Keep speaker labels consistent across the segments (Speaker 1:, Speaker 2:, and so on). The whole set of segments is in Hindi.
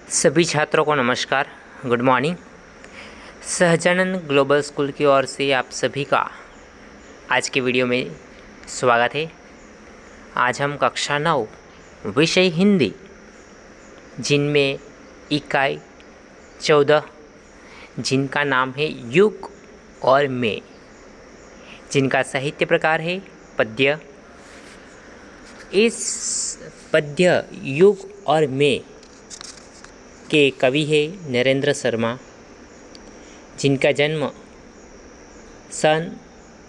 Speaker 1: सभी छात्रों को नमस्कार, good morning. Sahajanand global school की ओर से आप सभी का आज के वीडियो में स्वागत है। आज हम कक्षा 9 विषय हिंदी, जिनमें इकाई 14 जिनका नाम है युग और में, जिनका साहित्य प्रकार है पद्य। इस पद्य युग और में के कवि है नरेंद्र शर्मा, जिनका जन्म सन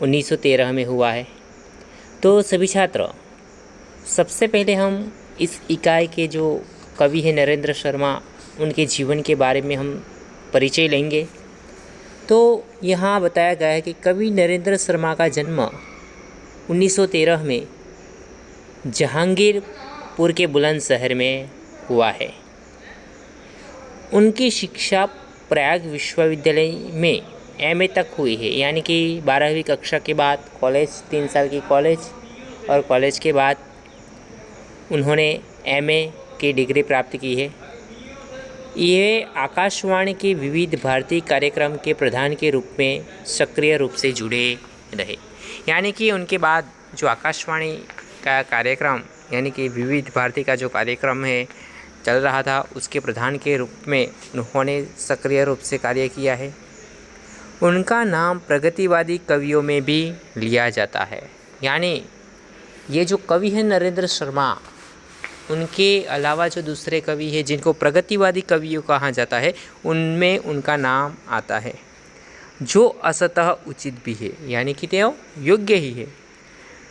Speaker 1: 1913 में हुआ है। तो सभी छात्र, सबसे पहले हम इस इकाई के जो कवि है नरेंद्र शर्मा, उनके जीवन के बारे में हम परिचय लेंगे। तो यहाँ बताया गया है कि कवि नरेंद्र शर्मा का जन्म 1913 में जहांगीरपुर के बुलंदशहर में हुआ है। उनकी शिक्षा प्रयाग विश्वविद्यालय में एमए तक हुई है, यानी कि 12वीं कक्षा के बाद कॉलेज, 3 साल की कॉलेज, और कॉलेज के बाद उन्होंने एमए की डिग्री प्राप्त की है। ये आकाशवाणी के विविध भारतीय कार्यक्रम के प्रधान के रूप में सक्रिय रूप से जुड़े रहे, यानी कि उनके बाद जो आकाशवाणी का कार्यक्रम, यानी कि विविध भारती का जो कार्यक्रम है चल रहा था, उसके प्रधान के रूप में उन्होंने सक्रिय रूप से कार्य किया है। उनका नाम प्रगतिवादी कवियों में भी लिया जाता है, यानी ये जो कवि है नरेंद्र शर्मा, उनके अलावा जो दूसरे कवि हैं जिनको प्रगतिवादी कवियों कहा जाता है, उनमें उनका नाम आता है, जो असतः उचित भी है, यानी कि ते योग्य ही है।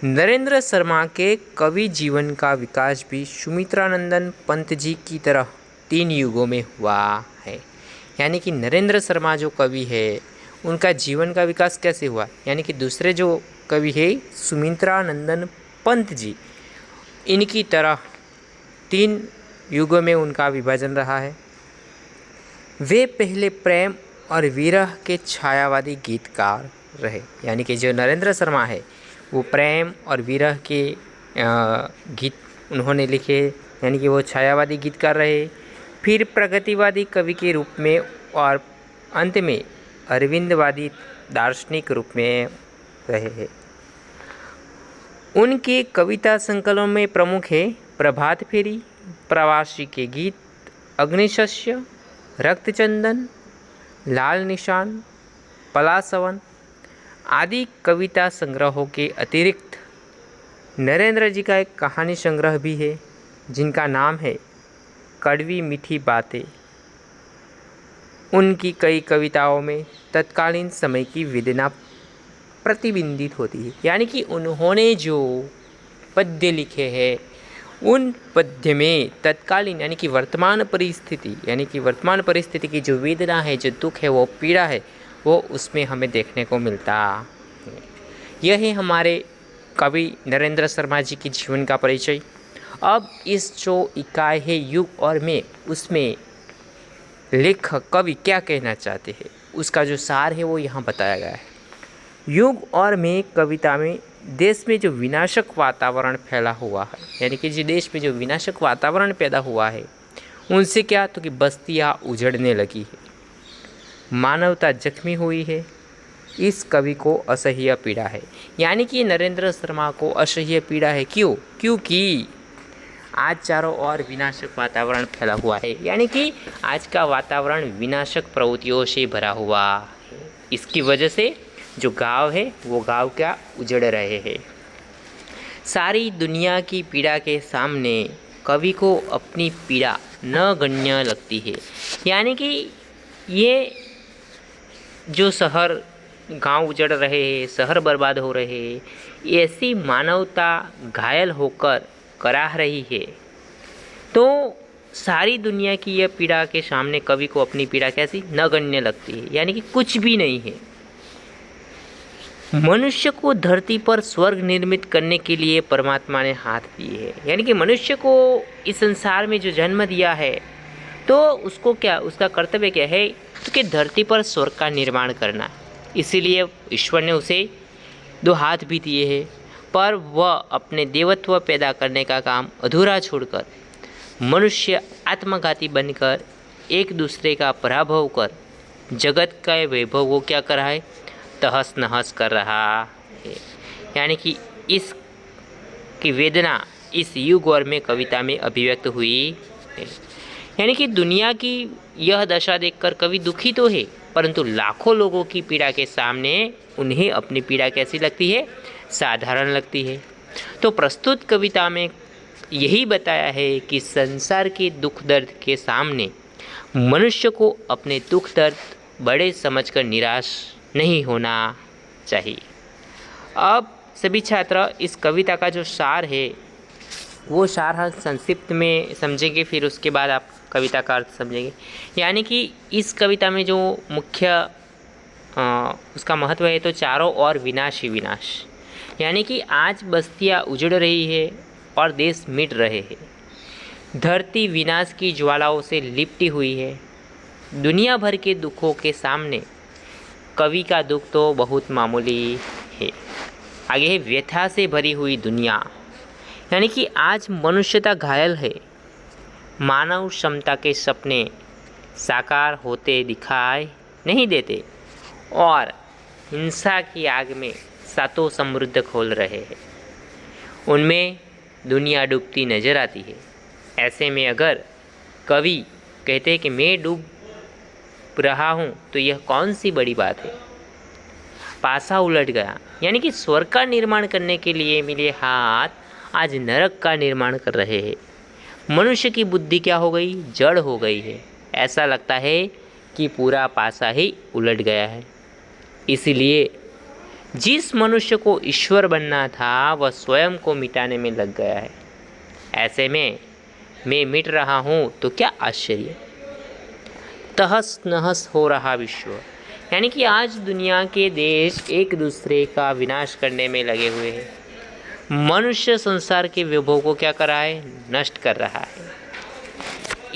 Speaker 1: नरेंद्र शर्मा के कवि जीवन का विकास भी सुमित्रानंदन पंत जी की तरह 3 युगों में हुआ है। यानी कि नरेंद्र शर्मा जो कवि है, उनका जीवन का विकास कैसे हुआ, यानी कि दूसरे जो कवि है सुमित्रानंदन पंत जी, इनकी तरह 3 युगों में उनका विभाजन रहा है। वे पहले प्रेम और विरह के छायावादी गीतकार रहे, यानी कि जो नरेंद्र शर्मा है वो प्रेम और विरह के गीत उन्होंने लिखे, यानी कि वो छायावादी गीतकार रहे। फिर प्रगतिवादी कवि के रूप में और अंत में अरविंदवादी दार्शनिक रूप में रहे हैं। उनके कविता संकलनों में प्रमुख है प्रभात फेरी, प्रवासी के गीत, अग्निशस्य, रक्तचंदन, लाल निशान, पलासवन आदि कविता संग्रहों के अतिरिक्त नरेंद्र जी का एक कहानी संग्रह भी है, जिनका नाम है कड़वी मीठी बातें। उनकी कई कविताओं में तत्कालीन समय की वेदना प्रतिबिंबित होती है, यानी कि उन्होंने जो पद्य लिखे हैं उन पद्य में तत्कालीन, यानी कि वर्तमान परिस्थिति, यानी कि वर्तमान परिस्थिति की जो वेदना है, जो दुख है, वो पीड़ा है, वो उसमें हमें देखने को मिलता है। यह है हमारे कवि नरेंद्र शर्मा जी के जीवन का परिचय। अब इस जो इकाई है युग और में, उसमें लेखक कवि क्या कहना चाहते हैं, उसका जो सार है वो यहाँ बताया गया है। युग और में कविता में देश में जो विनाशक वातावरण फैला हुआ है, यानी कि जो देश में जो विनाशक वातावरण पैदा हुआ है, उनसे क्या तो कि बस्तियाँ उजड़ने लगी है, मानवता जख्मी हुई है। इस कवि को असह्य पीड़ा है, यानी कि नरेंद्र शर्मा को असह्य पीड़ा है। क्यों? क्योंकि आज चारों ओर विनाशक वातावरण फैला हुआ है, यानी कि आज का वातावरण विनाशक प्रवृत्तियों से भरा हुआ है। इसकी वजह से जो गांव है वो गांव क्या उजड़ रहे हैं। सारी दुनिया की पीड़ा के सामने कवि को अपनी पीड़ा नगण्य लगती है, यानी कि ये जो शहर गांव उजड़ रहे हैं, शहर बर्बाद हो रहे हैं, ऐसी मानवता घायल होकर कराह रही है। तो सारी दुनिया की यह पीड़ा के सामने कवि को अपनी पीड़ा कैसी नगण्य लगती है, यानी कि कुछ भी नहीं है। मनुष्य को धरती पर स्वर्ग निर्मित करने के लिए परमात्मा ने हाथ दिए हैं, यानी कि मनुष्य को इस संसार में जो जन्म दिया है, तो उसको क्या, उसका कर्तव्य क्या है कि धरती पर स्वर्ग का निर्माण करना। इसीलिए ईश्वर ने उसे 2 हाथ भी दिए हैं, पर वह अपने देवत्व पैदा करने का काम अधूरा छोड़कर मनुष्य आत्मघाती बनकर एक दूसरे का पराभव कर जगत के वैभव को क्या कर रहा है, तहस नहस कर रहा है। यानी कि इस की वेदना इस युग और में कविता में अभिव्यक्त हुई है। यानी कि दुनिया की यह दशा देखकर कवि दुखी तो है, परंतु लाखों लोगों की पीड़ा के सामने उन्हें अपनी पीड़ा कैसी लगती है, साधारण लगती है। तो प्रस्तुत कविता में यही बताया है कि संसार के दुख दर्द के सामने मनुष्य को अपने दुख दर्द बड़े समझकर निराश नहीं होना चाहिए। अब सभी छात्र इस कविता का जो सार है वो सार हम संक्षिप्त में समझेंगे, फिर उसके बाद आप कविता का अर्थ समझेंगे। यानी कि इस कविता में जो मुख्य उसका महत्व है तो चारों ओर विनाश ही विनाश। यानी कि आज बस्तियाँ उजड़ रही है और देश मिट रहे हैं, धरती विनाश की ज्वालाओं से लिपटी हुई है। दुनिया भर के दुखों के सामने कवि का दुख तो बहुत मामूली है। आगे है व्यथा से भरी हुई दुनिया। यानी कि आज मनुष्यता घायल है, मानव क्षमता के सपने साकार होते दिखाई नहीं देते और हिंसा की आग में सातों समृद्ध खोल रहे हैं, उनमें दुनिया डूबती नजर आती है। ऐसे में अगर कवि कहते हैं कि मैं डूब रहा हूँ तो यह कौन सी बड़ी बात है। पासा उलट गया, यानी कि स्वर्ग का निर्माण करने के लिए मिले हाथ आज नरक का निर्माण कर रहे हैं। मनुष्य की बुद्धि क्या हो गई, जड़ हो गई है। ऐसा लगता है कि पूरा पासा ही उलट गया है। इसलिए जिस मनुष्य को ईश्वर बनना था वह स्वयं को मिटाने में लग गया है। ऐसे में मैं मिट रहा हूँ तो क्या आश्चर्य। तहस नहस हो रहा विश्व, यानी कि आज दुनिया के देश एक दूसरे का विनाश करने में लगे हुए हैं। मनुष्य संसार के वैभव को क्या कर रहा है, नष्ट कर रहा है।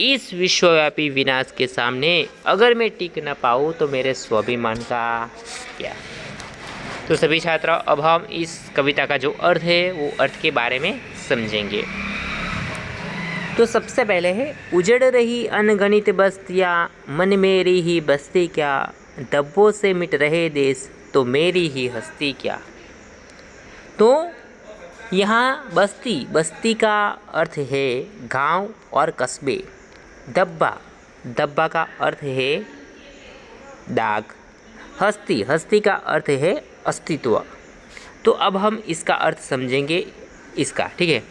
Speaker 1: इस विश्वव्यापी विनाश के सामने अगर मैं टिक न पाऊँ तो मेरे स्वाभिमान का क्या। तो सभी छात्र अब हम इस कविता का जो अर्थ है वो अर्थ के बारे में समझेंगे। तो सबसे पहले है, उजड़ रही अनगणित बस्तियाँ मन मेरी ही बस्ती क्या, दब्बों से मिट रहे देश तो मेरी ही हस्ती क्या। तो यहाँ बस्ती का अर्थ है गांव और कस्बे। दब्बा का अर्थ है दाग। हस्ती का अर्थ है अस्तित्व। तो अब हम इसका अर्थ समझेंगे इसका, ठीक है।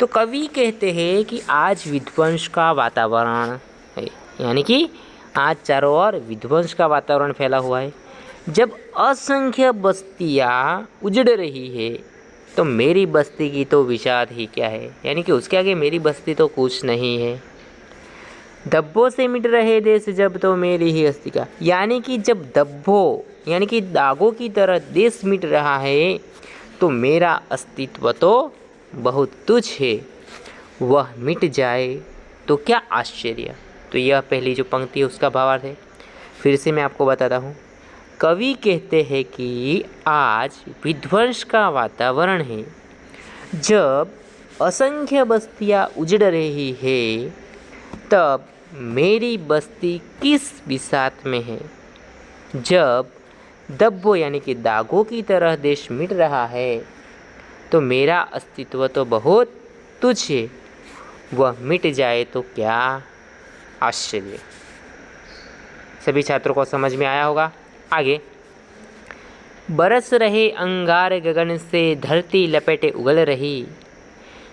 Speaker 1: तो कवि कहते हैं कि आज विध्वंस का वातावरण है, यानी कि आज चारों ओर विध्वंस का वातावरण फैला हुआ है। जब असंख्य बस्तियाँ उजड़ रही है तो मेरी बस्ती की तो विषाद ही क्या है, यानी कि उसके आगे मेरी बस्ती तो कुछ नहीं है। दब्बों से मिट रहे देश जब तो मेरी ही हस्ती का, यानी कि जब दब्बों यानी कि दागों की तरह देश मिट रहा है तो मेरा अस्तित्व तो बहुत तुच्छ है, वह मिट जाए तो क्या आश्चर्य। तो यह पहली जो पंक्ति है उसका भावार्थ है। फिर से मैं आपको बताता हूँ। कवि कहते हैं कि आज विध्वंस का वातावरण है, जब असंख्य बस्तियाँ उजड़ रही है तब मेरी बस्ती किस बिसात में है। जब दब्बों यानी कि दागों की तरह देश मिट रहा है तो मेरा अस्तित्व तो बहुत तुच्छ है, वह मिट जाए तो क्या आश्चर्य। सभी छात्रों को समझ में आया होगा। आगे, बरस रहे अंगार गगन से धरती लपेटे उगल रही,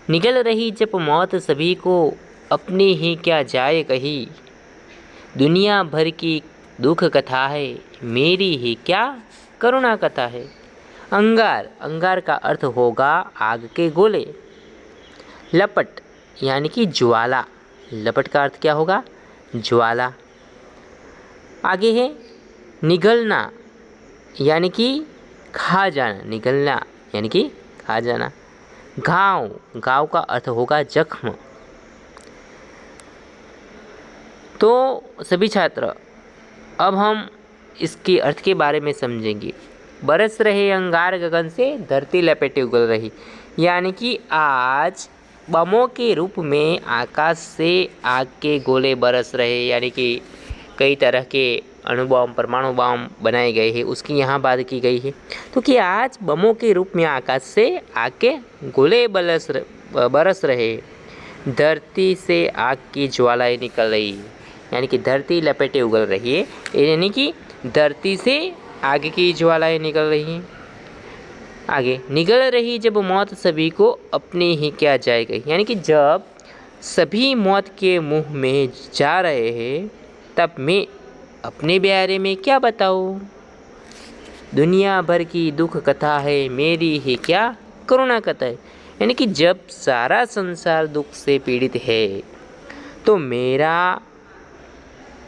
Speaker 1: निगल रही जब मौत सभी को अपनी ही क्या जाए कही। दुनिया भर की दुख कथा है, मेरी ही क्या करुणा कथा है। अंगार का अर्थ होगा आग के गोले। लपट यानी कि ज्वाला, लपट का अर्थ क्या होगा, ज्वाला। आगे है निगलना यानी कि खा जाना, निगलना यानी कि खा जाना। गाँव का अर्थ होगा जख्म। तो सभी छात्र अब हम इसके अर्थ के बारे में समझेंगे। बरस रहे अंगार गगन से धरती लपेटे उगल रही, यानी कि आज बमों के रूप में आकाश से आग के गोले बरस रहे, यानी कि कई तरह के अणु बम, परमाणु बम बनाए गए हैं, उसकी यहाँ बात की गई है। तो कि आज बमों के रूप में आकाश से आग के गोले बरस रहे, धरती से आग की ज्वालाएं निकल रही, यानी कि धरती लपेटे उगल रही है, यानी कि धरती से आग की ज्वालाएं निकल रही हैं। आगे, निकल रही जब मौत सभी को अपने ही क्या जाएगी, यानी कि जब सभी मौत के मुंह में जा रहे हैं तब मैं अपने बारे में क्या बताऊं। दुनिया भर की दुख कथा है, मेरी ही क्या करुणा कथा है। यानी कि जब सारा संसार दुख से पीड़ित है तो मेरा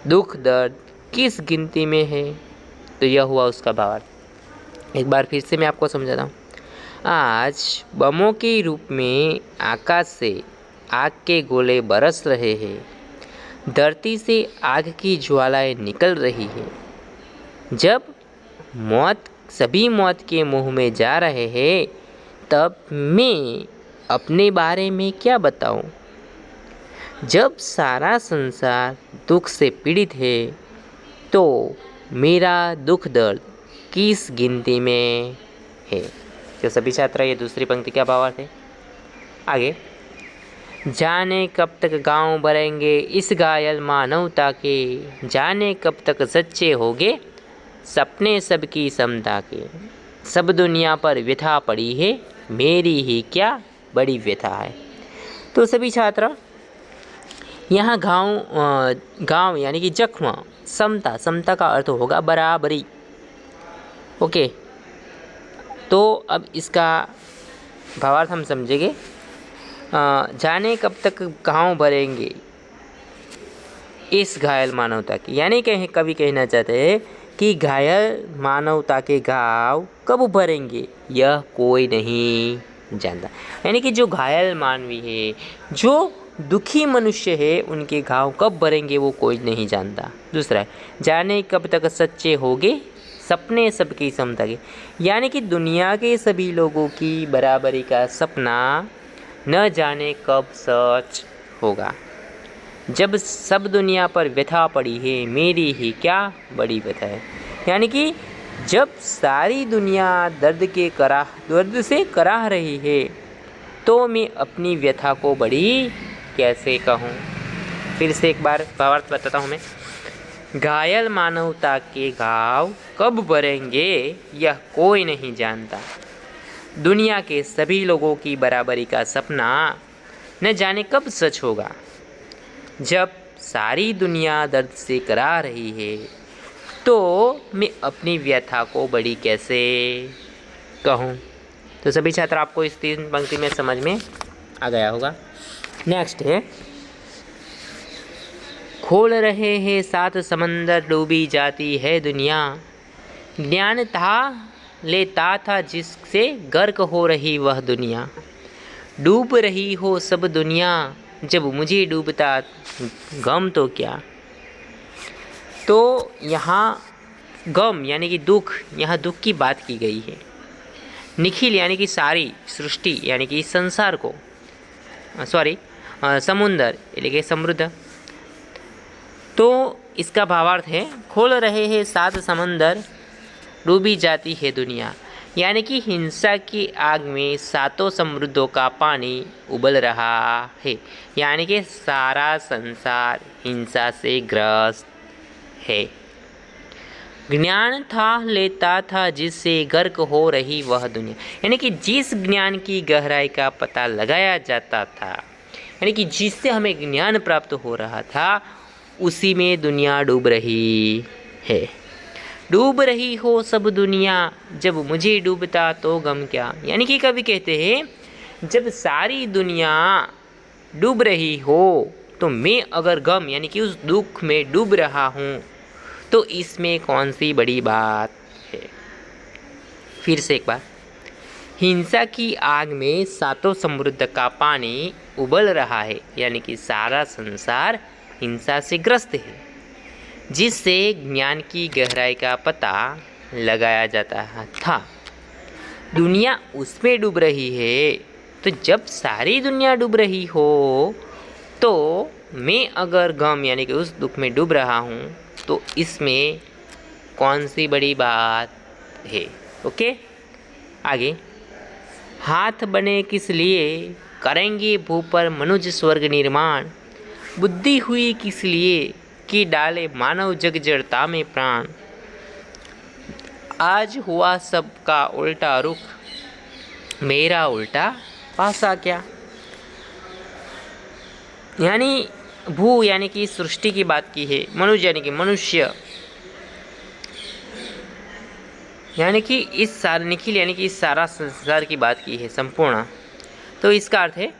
Speaker 1: दुख दर्द किस गिनती में है। तो यह हुआ उसका भावार्थ। एक बार फिर से मैं आपको समझाता हूँ। आज बमों के रूप में आकाश से आग के गोले बरस रहे हैं, धरती से आग की ज्वालाएं निकल रही है, जब सभी मौत के मुंह में जा रहे हैं तब मैं अपने बारे में क्या बताऊं। जब सारा संसार दुख से पीड़ित है तो मेरा दुख दर्द किस गिनती में है। तो सभी छात्र, ये दूसरी पंक्ति क्या भावार्थ है। आगे, जाने कब तक गांव भरेंगे इस घायल मानवता के, जाने कब तक सच्चे होगे सपने सबकी समता के। सब दुनिया पर व्यथा पड़ी है, मेरी ही क्या बड़ी व्यथा है। तो सभी छात्र, यहाँ गांव यानी कि जख्म, समता का अर्थ होगा बराबरी। ओके, तो अब इसका भावार्थ हम समझेंगे। जाने कब तक गांव भरेंगे इस घायल मानवता की, यानी कभी कहना चाहते हैं कि घायल मानवता के घाव कब भरेंगे यह कोई नहीं जानता। यानी कि जो घायल मानवी है, जो दुखी मनुष्य है, उनके घाव कब भरेंगे वो कोई नहीं जानता। दूसरा है, जाने कब तक सच्चे होगे सपने सबकी समता के, यानी कि दुनिया के सभी लोगों की बराबरी का सपना न जाने कब सच होगा। जब सब दुनिया पर व्यथा पड़ी है, मेरी ही क्या बड़ी व्यथा है। यानी कि जब सारी दुनिया दर्द से कराह रही है तो मैं अपनी व्यथा को बड़ी कैसे कहूँ। फिर से एक बार भावार्थ बताता हूँ मैं। घायल मानवता के घाव कब भरेंगे यह कोई नहीं जानता। दुनिया के सभी लोगों की बराबरी का सपना न जाने कब सच होगा। जब सारी दुनिया दर्द से करा रही है तो मैं अपनी व्यथा को बड़ी कैसे कहूँ। तो सभी छात्र, आपको इस 3 पंक्ति में समझ में आ गया होगा। नेक्स्ट है, खोल रहे हैं 7 समंदर डूबी जाती है दुनिया, ज्ञान था लेता था जिससे गर्क हो रही वह दुनिया। डूब रही हो सब दुनिया जब मुझे डूबता गम तो क्या। तो यहाँ गम यानी कि दुख, यहाँ दुख की बात की गई है। निखिल यानी कि सारी सृष्टि यानी कि संसार को, समुंदर यानी कि समृद्ध। तो इसका भावार्थ है, खोल रहे हैं 7 समंदर डूबी जाती है दुनिया, यानी कि हिंसा की आग में 7 समुद्रों का पानी उबल रहा है, यानी कि सारा संसार हिंसा से ग्रस्त है। ज्ञान था लेता था जिससे गर्क हो रही वह दुनिया, यानी कि जिस ज्ञान की गहराई का पता लगाया जाता था, यानी कि जिससे हमें ज्ञान प्राप्त हो रहा था, उसी में दुनिया डूब रही है। डूब रही हो सब दुनिया जब मुझे डूबता तो गम क्या। यानी कि कवि कहते हैं जब सारी दुनिया डूब रही हो तो मैं अगर गम यानी कि उस दुख में डूब रहा हूँ तो इसमें कौन सी बड़ी बात है। फिर से एक बार, हिंसा की आग में 7 समुद्र का पानी उबल रहा है, यानी कि सारा संसार हिंसा से ग्रस्त है, जिससे ज्ञान की गहराई का पता लगाया जाता था। दुनिया उसमें डूब रही है तो जब सारी दुनिया डूब रही हो तो मैं अगर गम यानी कि उस दुख में डूब रहा हूँ तो इसमें कौन सी बड़ी बात है। ओके, आगे। हाथ बने किस लिए, करेंगे भू पर मनुष्य स्वर्ग निर्माण। बुद्धि हुई किस लिए, कि डाले मानव जग जड़ता में प्राण। आज हुआ सबका उल्टा रुख, मेरा उल्टा पासा क्या। यानी भू यानी कि सृष्टि की बात की है, मनुष्य यानी कि मनुष्य, यानी कि इस सारे निखिल यानी कि इस सारा संसार की बात की है संपूर्ण। तो इसका अर्थ है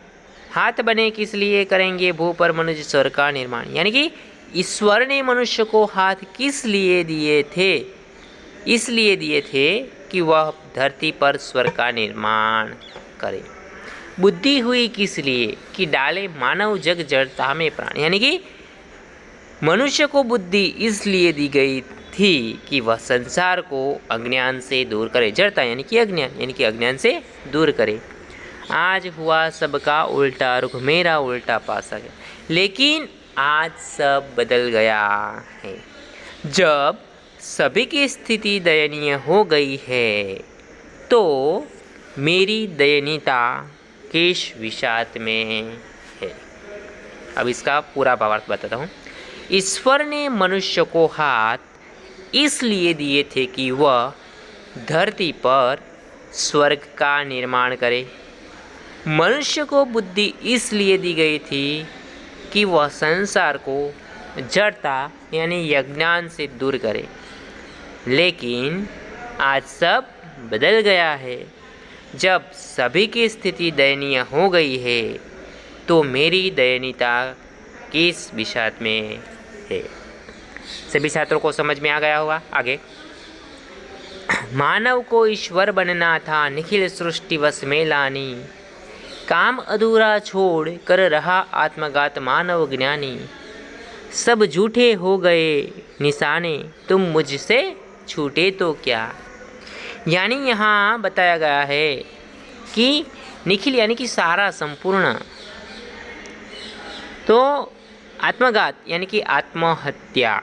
Speaker 1: हाथ बने किस लिए, करेंगे भू पर मनुष्य स्वर्ग का निर्माण। यानी कि ईश्वर ने मनुष्य को हाथ किस लिए दिए थे, इसलिए दिए थे कि वह धरती पर स्वर्ग का निर्माण करे। बुद्धि हुई किस लिए, कि डाले मानव जग जड़ता में प्राण। यानी कि मनुष्य को बुद्धि इसलिए दी गई थी कि वह संसार को अज्ञान से दूर करे। जड़ता यानी कि अज्ञान, यानी कि अज्ञान से दूर करे। आज हुआ सबका उल्टा रुख, मेरा उल्टा पासा गया। लेकिन आज सब बदल गया है। जब सभी की स्थिति दयनीय हो गई है तो मेरी दयनीयता किस विषाद में है। अब इसका पूरा भावार्थ बताता हूँ। ईश्वर ने मनुष्य को हाथ इसलिए दिए थे कि वह धरती पर स्वर्ग का निर्माण करे। मनुष्य को बुद्धि इसलिए दी गई थी कि वह संसार को जड़ता यानी अज्ञान से दूर करे। लेकिन आज सब बदल गया है। जब सभी की स्थिति दयनीय हो गई है तो मेरी दयनीयता किस विषाद में है। सभी छात्रों को समझ में आ गया होगा। आगे। मानव को ईश्वर बनना था, निखिल सृष्टि वश में लानी। काम अधूरा छोड़ कर रहा आत्मघात मानव ज्ञानी। सब झूठे हो गए निशाने, तुम मुझसे छूटे तो क्या। यानी यहाँ बताया गया है कि निखिल यानी कि सारा संपूर्ण, तो आत्मघात यानी कि आत्महत्या।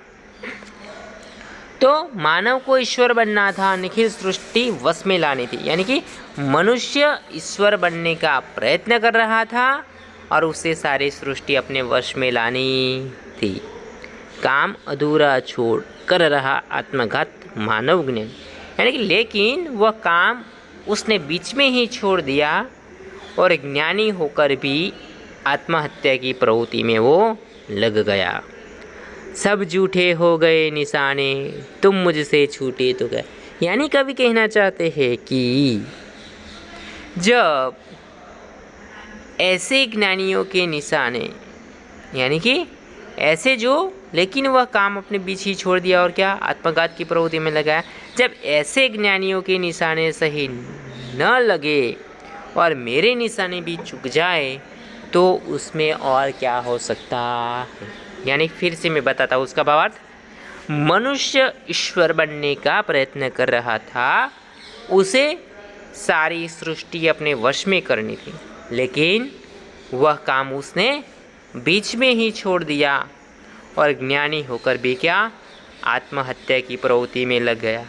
Speaker 1: तो मानव को ईश्वर बनना था, निखिल सृष्टि वश में लानी थी। यानी कि मनुष्य ईश्वर बनने का प्रयत्न कर रहा था और उसे सारी सृष्टि अपने वश में लानी थी। काम अधूरा छोड़ कर रहा आत्मघात मानव ज्ञान। यानी कि लेकिन वह काम उसने बीच में ही छोड़ दिया और ज्ञानी होकर भी आत्महत्या की प्रवृत्ति में वो लग गया। सब झूठे हो गए निशाने, तुम मुझसे छूटे तो क्या। यानी कवि कहना चाहते हैं कि जब ऐसे ज्ञानियों के निशाने यानी कि ऐसे जो, लेकिन वह काम अपने बीच ही छोड़ दिया और क्या आत्मघात की प्रवृत्ति में लगाया। जब ऐसे ज्ञानियों के निशाने सही न लगे और मेरे निशाने भी चूक जाए तो उसमें और क्या हो सकता है। यानी फिर से मैं बताता हूँ उसका भावार्थ। मनुष्य ईश्वर बनने का प्रयत्न कर रहा था, उसे सारी सृष्टि अपने वश में करनी थी, लेकिन वह काम उसने बीच में ही छोड़ दिया और ज्ञानी होकर भी क्या आत्महत्या की प्रवृत्ति में लग गया।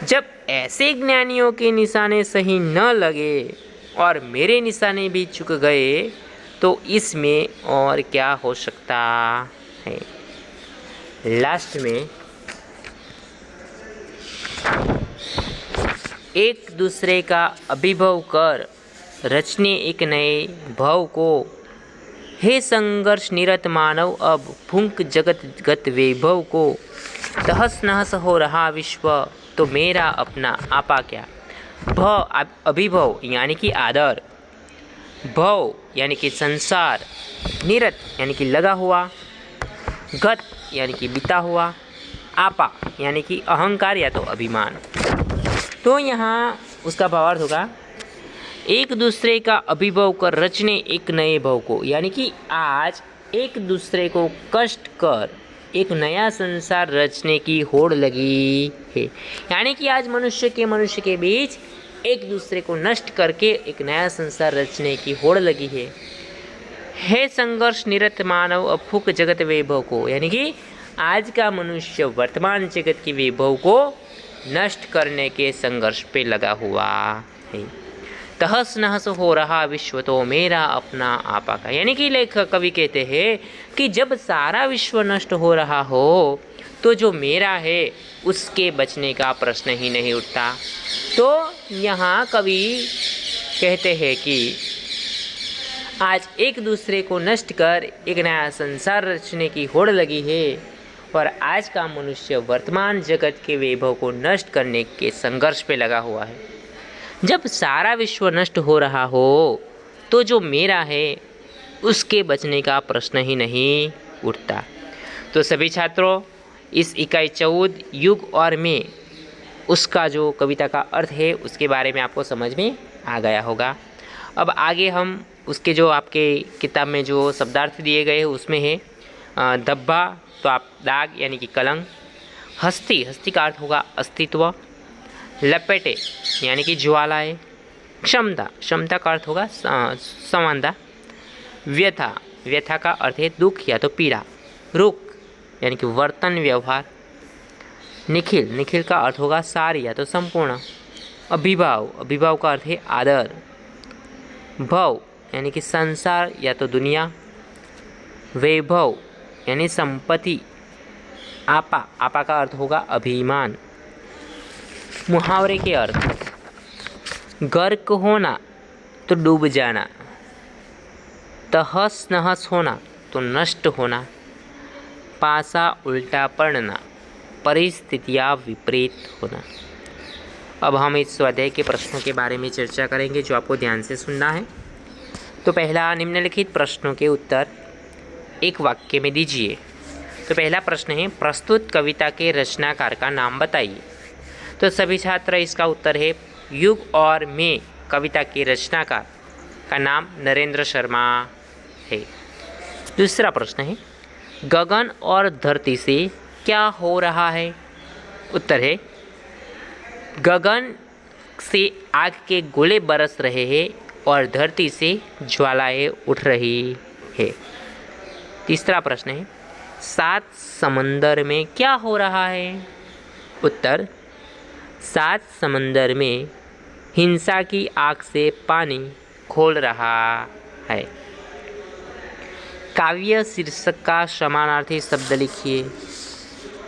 Speaker 1: जब ऐसे ज्ञानियों के निशाने सही न लगे और मेरे निशाने भी चूक गए तो इसमें और क्या हो सकता है। लास्ट में एक दूसरे का अभिभव कर रचने एक नए भव को, हे संघर्ष निरत मानव अब फूंक जगत गत वैभव को। तहस नहस हो रहा विश्व तो मेरा अपना आपा क्या। भव अभिभव यानी कि आदर, भव यानी कि संसार, निरत यानी कि लगा हुआ, गत यानी कि बीता हुआ, आपा यानी कि अहंकार या तो अभिमान। तो यहाँ उसका भावार्थ होगा एक दूसरे का अभिभव कर रचने एक नए भव को। यानी कि आज एक दूसरे को कष्ट कर एक नया संसार रचने की होड़ लगी है। यानी कि आज मनुष्य के बीच एक दूसरे को नष्ट करके एक नया संसार रचने की होड़ लगी है संघर्ष निरत मानव अफुक जगत वैभव को, यानी कि आज का मनुष्य वर्तमान जगत के वैभव को नष्ट करने के संघर्ष पे लगा हुआ है। तहस नहस हो रहा विश्व तो मेरा अपना आपा का, यानी कि लेखक कवि कहते हैं कि जब सारा विश्व नष्ट हो रहा हो तो जो मेरा है उसके बचने का प्रश्न ही नहीं उठता। तो यहाँ कवि कहते हैं कि आज एक दूसरे को नष्ट कर एक नया संसार रचने की होड़ लगी है और आज का मनुष्य वर्तमान जगत के वैभव को नष्ट करने के संघर्ष पे लगा हुआ है। जब सारा विश्व नष्ट हो रहा हो तो जो मेरा है उसके बचने का प्रश्न ही नहीं उठता। तो सभी छात्रों, इस इकाई 14 युग और मैं उसका जो कविता का अर्थ है उसके बारे में आपको समझ में आ गया होगा। अब आगे हम उसके जो आपके किताब में जो शब्दार्थ दिए गए हैं उसमें है धब्बा, तो आप दाग यानी कि कलंक। हस्ती, हस्ती का अर्थ होगा अस्तित्व। लपेटे यानी कि ज्वालाएँ। क्षमता, क्षमता का अर्थ होगा समानता। व्यथा, व्यथा का अर्थ है दुख या तो पीड़ा। रुख यानी कि वर्तन व्यवहार। निखिल, निखिल का अर्थ होगा सार या तो संपूर्ण। अभिभाव, अभिभाव का अर्थ है आदर। भव यानी कि संसार या तो दुनिया। वैभव यानी संपत्ति। आपा, आपा का अर्थ होगा अभिमान। मुहावरे के अर्थ, गर्क होना तो डूब जाना, तहस नहस होना तो नष्ट होना, पासा उल्टा पड़ना, परिस्थितियाँ विपरीत होना। अब हम इस स्वाध्याय के प्रश्नों के बारे में चर्चा करेंगे जो आपको ध्यान से सुनना है। तो पहला, निम्नलिखित प्रश्नों के उत्तर एक वाक्य में दीजिए। तो पहला प्रश्न है, प्रस्तुत कविता के रचनाकार का नाम बताइए। तो सभी छात्र इसका उत्तर है युग और मैं कविता के रचनाकार का नाम नरेंद्र शर्मा है। दूसरा प्रश्न है, गगन और धरती से क्या हो रहा है। उत्तर है गगन से आग के गोले बरस रहे हैं और धरती से ज्वालाएं उठ रही है। तीसरा प्रश्न है, सात समंदर में क्या हो रहा है। उत्तर, सात समंदर में हिंसा की आग से पानी खोल रहा है। काव्य शीर्षक का समानार्थी शब्द लिखिए,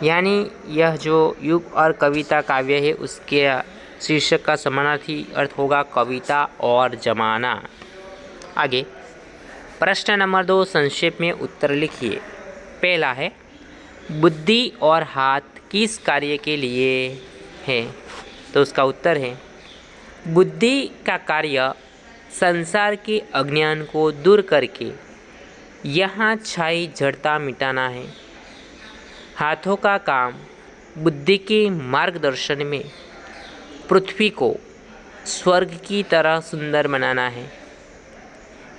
Speaker 1: यानी यह जो युग और कविता काव्य है उसके शीर्षक का समानार्थी अर्थ होगा कविता और जमाना। आगे प्रश्न नंबर 2, संक्षेप में उत्तर लिखिए। पहला है, बुद्धि और हाथ किस कार्य के लिए है। तो उसका उत्तर है, बुद्धि का कार्य संसार के अज्ञान को दूर करके यहाँ छाई जड़ता मिटाना है। हाथों का काम बुद्धि के मार्गदर्शन में पृथ्वी को स्वर्ग की तरह सुंदर बनाना है।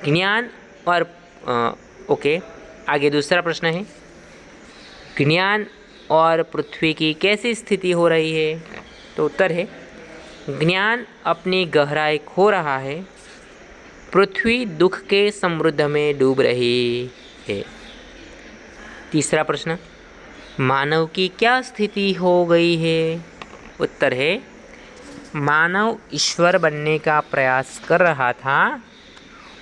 Speaker 1: ज्ञान और आगे दूसरा प्रश्न है, ज्ञान और पृथ्वी की कैसी स्थिति हो रही है। तो उत्तर है, ज्ञान अपनी गहराई खो रहा है, पृथ्वी दुख के समृद्ध में डूब रही है। तीसरा प्रश्न, मानव की क्या स्थिति हो गई है। उत्तर है, मानव ईश्वर बनने का प्रयास कर रहा था,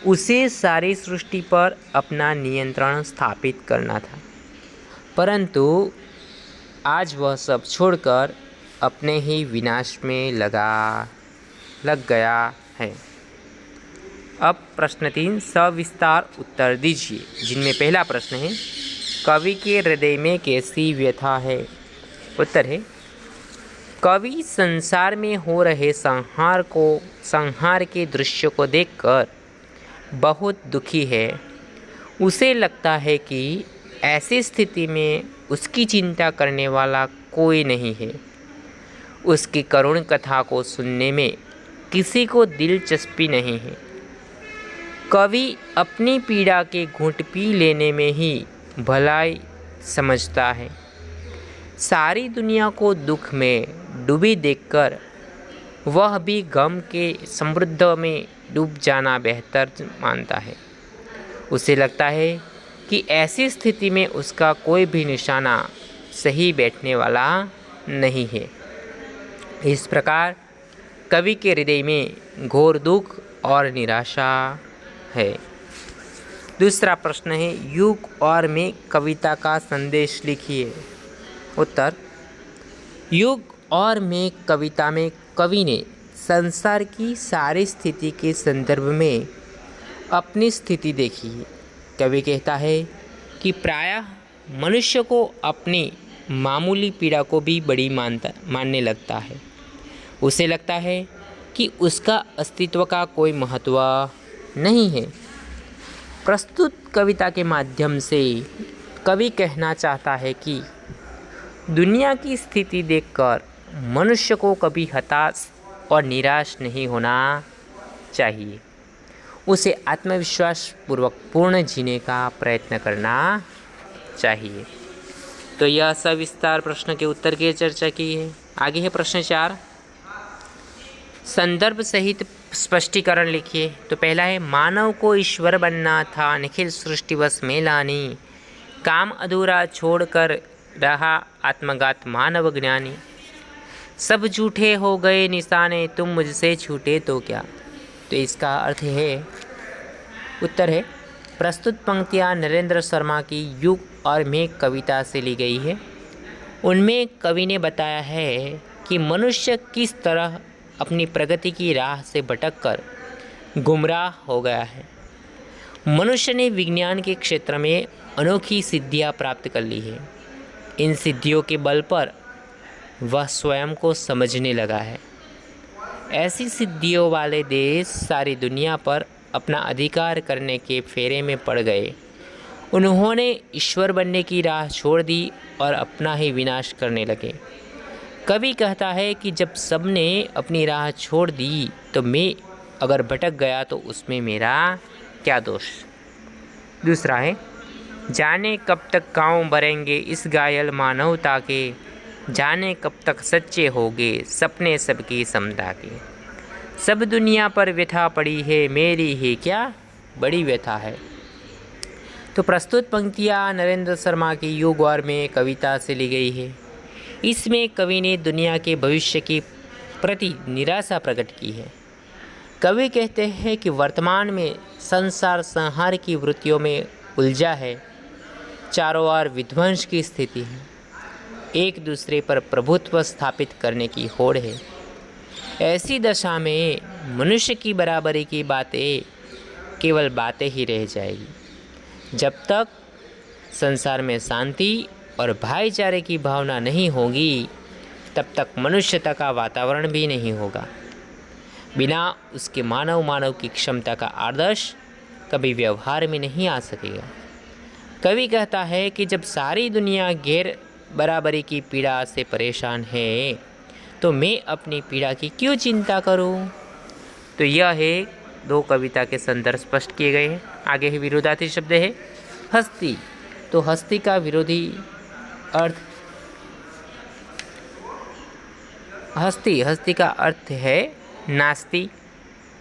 Speaker 1: उसे सारी सृष्टि पर अपना नियंत्रण स्थापित करना था, परंतु आज वह सब छोड़कर अपने ही विनाश में लग गया है। अब प्रश्न 3, सविस्तार उत्तर दीजिए, जिनमें पहला प्रश्न है, कवि के हृदय में कैसी व्यथा है। उत्तर है, कवि संसार में हो रहे संहार के दृश्य को देखकर बहुत दुखी है। उसे लगता है कि ऐसी स्थिति में उसकी चिंता करने वाला कोई नहीं है। उसकी करुण कथा को सुनने में किसी को दिलचस्पी नहीं है। कवि अपनी पीड़ा के घूंट पी लेने में ही भलाई समझता है। सारी दुनिया को दुख में डूबी देखकर वह भी गम के समृद्ध में डूब जाना बेहतर मानता है। उसे लगता है कि ऐसी स्थिति में उसका कोई भी निशाना सही बैठने वाला नहीं है। इस प्रकार कवि के हृदय में घोर दुख और निराशा है। दूसरा प्रश्न है, युग और में कविता का संदेश लिखिए। उत्तर, युग और में कविता में कवि ने संसार की सारी स्थिति के संदर्भ में अपनी स्थिति देखी है। कवि कहता है कि प्रायः मनुष्य को अपनी मामूली पीड़ा को भी बड़ी मानने लगता है। उसे लगता है कि उसका अस्तित्व का कोई महत्व नहीं है। प्रस्तुत कविता के माध्यम से कवि कहना चाहता है कि दुनिया की स्थिति देखकर मनुष्य को कभी हताश और निराश नहीं होना चाहिए। उसे आत्मविश्वास पूर्वक पूर्ण जीने का प्रयत्न करना चाहिए। तो यह सविस्तार प्रश्न के उत्तर की चर्चा की है। आगे है प्रश्न 4, संदर्भ सहित स्पष्टीकरण लिखिए। तो पहला है, मानव को ईश्वर बनना था, निखिल सृष्टि बस में लानी, काम अधूरा छोड़कर रहा आत्मघात मानव ज्ञानी, सब झूठे हो गए निशाने, तुम मुझसे छूटे तो क्या। तो इसका अर्थ है, उत्तर है, प्रस्तुत पंक्तियाँ नरेंद्र शर्मा की युग और मेघ कविता से ली गई है। उनमें कवि ने बताया है कि मनुष्य किस तरह अपनी प्रगति की राह से भटककर गुमराह हो गया है। मनुष्य ने विज्ञान के क्षेत्र में अनोखी सिद्धियां प्राप्त कर ली है। इन सिद्धियों के बल पर वह स्वयं को समझने लगा है। ऐसी सिद्धियों वाले देश सारी दुनिया पर अपना अधिकार करने के फेरे में पड़ गए। उन्होंने ईश्वर बनने की राह छोड़ दी और अपना ही विनाश करने लगे। कवि कहता है कि जब सबने अपनी राह छोड़ दी तो मैं अगर भटक गया तो उसमें मेरा क्या दोष। दूसरा है, जाने कब तक गाँव भरेंगे इस घायल मानवता के, जाने कब तक सच्चे होगे सपने सबकी समता के, सब दुनिया पर व्यथा पड़ी है मेरी ही क्या बड़ी व्यथा है। तो प्रस्तुत पंक्तियाँ नरेंद्र शर्मा की युग और में कविता से ली गई है। इसमें कवि ने दुनिया के भविष्य के प्रति निराशा प्रकट की है। कवि कहते हैं कि वर्तमान में संसार संहार की वृत्तियों में उलझा है, चारों ओर विध्वंस की स्थिति है, एक दूसरे पर प्रभुत्व स्थापित करने की होड़ है। ऐसी दशा में मनुष्य की बराबरी की बातें केवल बातें ही रह जाएगी। जब तक संसार में शांति और भाईचारे की भावना नहीं होगी तब तक मनुष्यता का वातावरण भी नहीं होगा। बिना उसके मानव की क्षमता का आदर्श कभी व्यवहार में नहीं आ सकेगा। कवि कहता है कि जब सारी दुनिया गैर बराबरी की पीड़ा से परेशान है तो मैं अपनी पीड़ा की क्यों चिंता करूं। तो यह है, दो कविता के संदर्भ स्पष्ट किए गए हैं। आगे है विरोधार्थी शब्द है हस्ती। तो हस्ती का विरोधी अर्थ, हस्ती का अर्थ है नास्ती।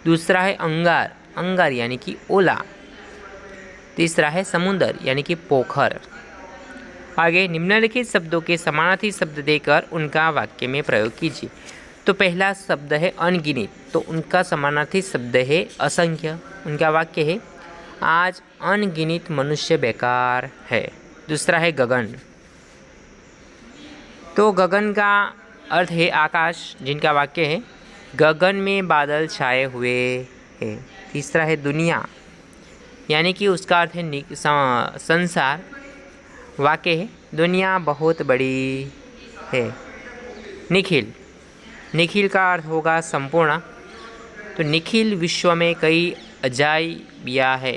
Speaker 1: दूसरा है अंगार, अंगार यानी कि ओला। तीसरा है समुंदर यानी कि पोखर। आगे निम्नलिखित शब्दों के समानार्थी शब्द देकर उनका वाक्य में प्रयोग कीजिए। तो पहला शब्द है अनगिनत, तो उनका समानार्थी शब्द है असंख्य। उनका वाक्य है, आज अनगिनत मनुष्य बेकार है। दूसरा है गगन, तो गगन का अर्थ है आकाश, जिनका वाक्य है, गगन में बादल छाए हुए हैं। तीसरा है दुनिया, यानी कि उसका अर्थ है संसार। वाक्य है, दुनिया बहुत बड़ी है। निखिल, निखिल का अर्थ होगा संपूर्ण। तो निखिल विश्व में कई अजायबियाँ है।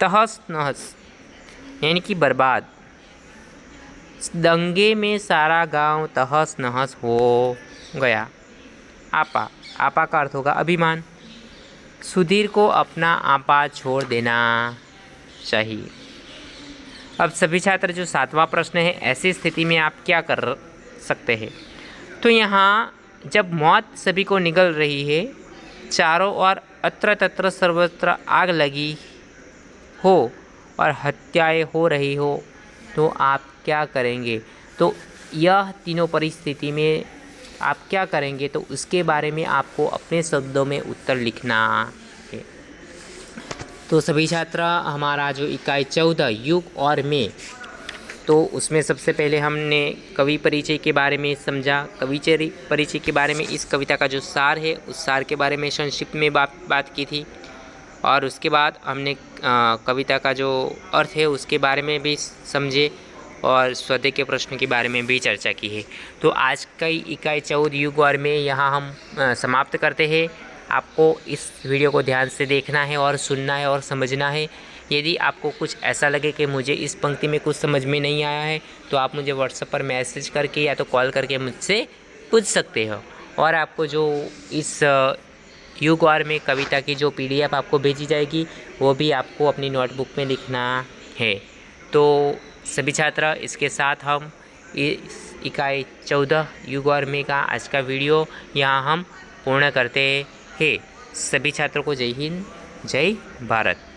Speaker 1: तहस नहस यानी कि बर्बाद। दंगे में सारा गांव तहस नहस हो गया। आपा, आपा का अर्थ होगा अभिमान। सुधीर को अपना आपा छोड़ देना चाहिए। अब सभी छात्र, जो 7वां प्रश्न है, ऐसी स्थिति में आप क्या कर सकते हैं। तो यहाँ जब मौत सभी को निगल रही है, चारों ओर अत्र तत्र सर्वत्र आग लगी हो और हत्याएं हो रही हो, तो आप क्या करेंगे? तो यह तीनों परिस्थिति में आप क्या करेंगे, तो उसके बारे में आपको अपने शब्दों में उत्तर लिखना है। तो सभी छात्र, हमारा जो इकाई 14 युग और मैं, तो उसमें सबसे पहले हमने कवि परिचय के बारे में समझा। कवि परिचय के बारे में इस कविता का जो सार है, उस सार के बारे में संक्षिप्त में बात की थी। और उसके बाद हमने कविता का जो अर्थ है उसके बारे में भी समझे और स्वदे के प्रश्न के बारे में भी चर्चा की है। तो आज का इकाई 14 युग और में यहाँ हम समाप्त करते हैं। आपको इस वीडियो को ध्यान से देखना है और सुनना है और समझना है। यदि आपको कुछ ऐसा लगे कि मुझे इस पंक्ति में कुछ समझ में नहीं आया है, तो आप मुझे व्हाट्सएप पर मैसेज करके या तो कॉल करके मुझसे पूछ सकते हो। और आपको जो इस युग और में कविता की जो PDF आपको भेजी जाएगी, वो भी आपको अपनी नोटबुक में लिखना है। तो सभी छात्र, इसके साथ हम इस इकाई 14 युग और में का आज का वीडियो यहाँ हम पूर्ण करते हैं। सभी छात्रों को जय हिंद, जय भारत।